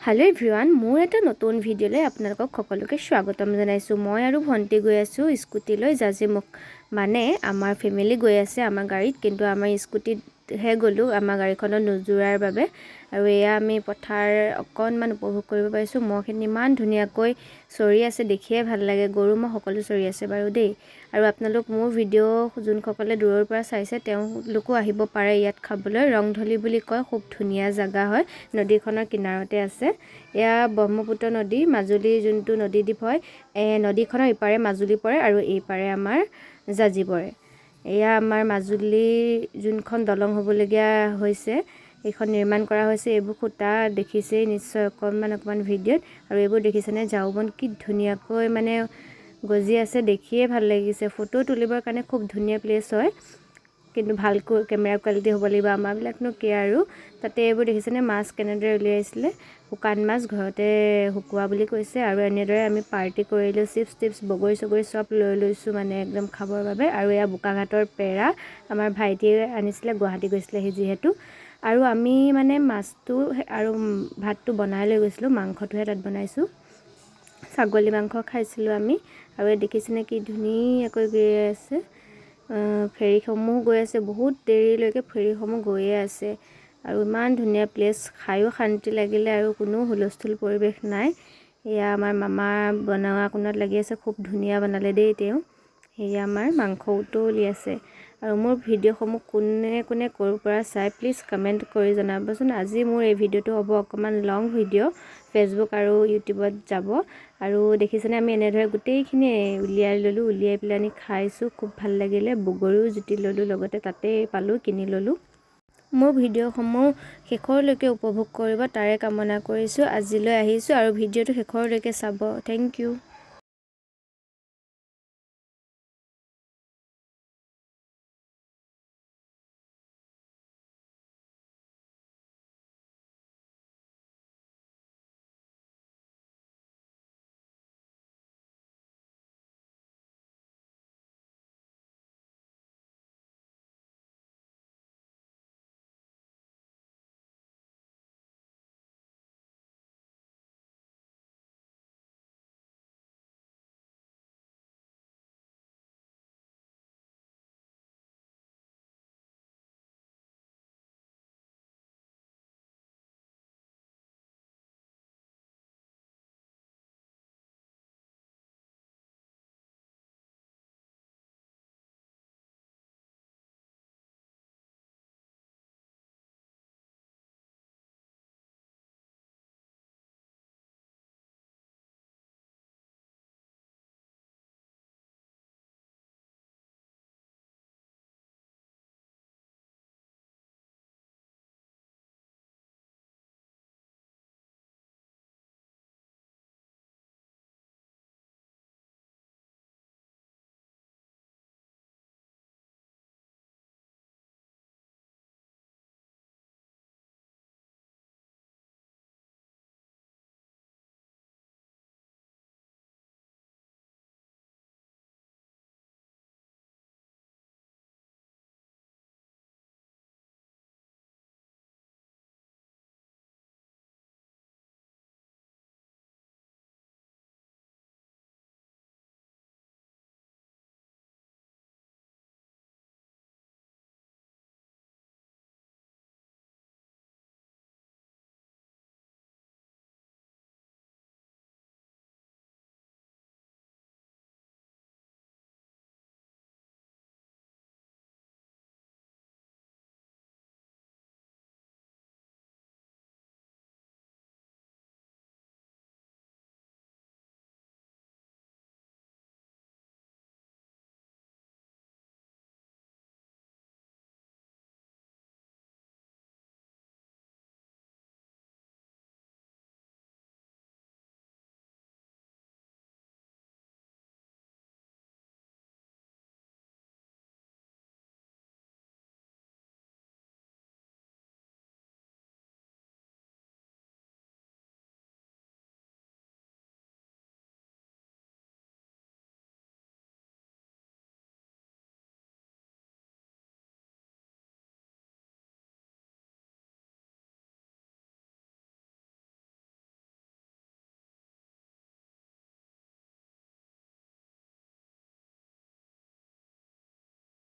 Hello everyone मोर एटा नतुन भिडिओले आपनालोকক সকলোকে স্বাগতম জনাইছো। মই আৰু ভন্টি গৈ আছো স্কুটি লৈ জাজিমুখ মানে আমাৰ ফ্যামিলি গৈ আছে আমাৰ গাড়ীত, কিন্তু আমাৰ স্কুটিত হে গলো আমাৰ গাড়ীখনত নুজুৰাৰ বাবে। আৰু এয়া আমি পথাৰ অকনমান উপভোগ কৰিব পাইছো। মখিনি ইমান ধুনীয়াকৈ চৰি আছে, দেখিয়ে ভাল লাগে। গৰু মহ সকলো চৰি আছে বাৰু দেই। আৰু আপোনালোক মোৰ ভিডিও যোন সকলে দূৰৰ পৰা চাইছে তেওঁলোকো আহিব পাৰে ইয়াত খাবলৈ। ৰংধলি বুলি কয়, খুব ধুনীয়া জাগা হয়, নদীখনৰ কিনাৰতে আছে। এয়া ব্ৰহ্মপুত্ৰ নদী, মাজুলী যোনটো নদী দ্বীপ হয়, নদীখনৰ ইপাৰে মাজুলী পৰে আৰু এইপাৰে আমাৰ জাজি পৰে। এয়া আমাৰ মাজুলীৰ যোনখন দলং হ'বলগীয়া হৈছে এইখন নিৰ্মাণ কৰা হৈছে। এইবোৰ খুঁটা দেখিছেই নিশ্চয় অকণমান ভিডিঅ'ত। আৰু এইবোৰ দেখিছেনে ঝাউবন কি ধুনীয়াকৈ মানে গজি আছে, দেখিয়ে ভাল লাগিছে। ফটো তুলিবৰ কাৰণে খুব ধুনীয়া প্লেচ হয়, কিন্তু ভালকৈ কেমেৰা কোৱালিটি হ'ব লাগিব। আমাৰবিলাকনো কি আৰু। তাতে এইবোৰ দেখিছেনে মাছ কেনেদৰে উলিয়াইছিলে, শুকান মাছ ঘৰতে শুকুৱা বুলি কৈছে। আৰু এনেদৰে আমি পাৰ্টি কৰিলোঁ, চিপছ টিপছ বগৰী চগৰী চব লৈ লৈছোঁ মানে একদম খাবৰ বাবে। আৰু এয়া বোকাঘাটৰ পেৰা আমাৰ ভাইটিয়ে আনিছিলে, গুৱাহাটী গৈছিলে সি যিহেতু। আৰু আমি মানে মাছটো আৰু ভাতটো বনাই লৈ গৈছিলোঁ, মাংসটোহে তাত বনাইছোঁ। ছাগলী মাংস খাইছিলোঁ আমি। আৰু এই দেখিছেনে কি ধুনীয়াকৈ গৈ আছে, ফেৰীসমূহ গৈ আছে, বহুত দেৰিলৈকে ফেৰীসমূহ গৈয়ে আছে। আৰু ইমান ধুনীয়া প্লেচ, খায়ো শান্তি লাগিলে আৰু কোনো হুলস্থুল পৰিৱেশ নাই। এয়া আমাৰ মামা বনোৱা কোণত লাগি আছে, খুব ধুনীয়া বনালে দেই তেওঁ। সেয়া আমাৰ মাংস উতলি আছে। আৰু মোৰ ভিডিঅ'সমূহ কোনে কোনে ক'ৰ পৰা চাই প্লিজ কমেণ্ট কৰি জনাবচোন। আজি মোৰ এই ভিডিঅ'টো হ'ব অকণমান লং ভিডিঅ', ফেচবুক আৰু ইউটিউবত যাব। আৰু দেখিছেনে আমি এনেদৰে গোটেইখিনি উলিয়াই ল'লোঁ, উলিয়াই পেলাই আনি খাইছোঁ, খুব ভাল লাগিলে। বগৰীও জুতি ল'লোঁ, লগতে তাতেই পালোঁ, কিনি ল'লোঁ। মোৰ ভিডিঅ'সমূহ শেষৰলৈকে উপভোগ কৰিব তাৰে কামনা কৰিছোঁ। আজিলৈ আহিছোঁ আৰু ভিডিঅ'টো শেষৰলৈকে চাব। Thank U.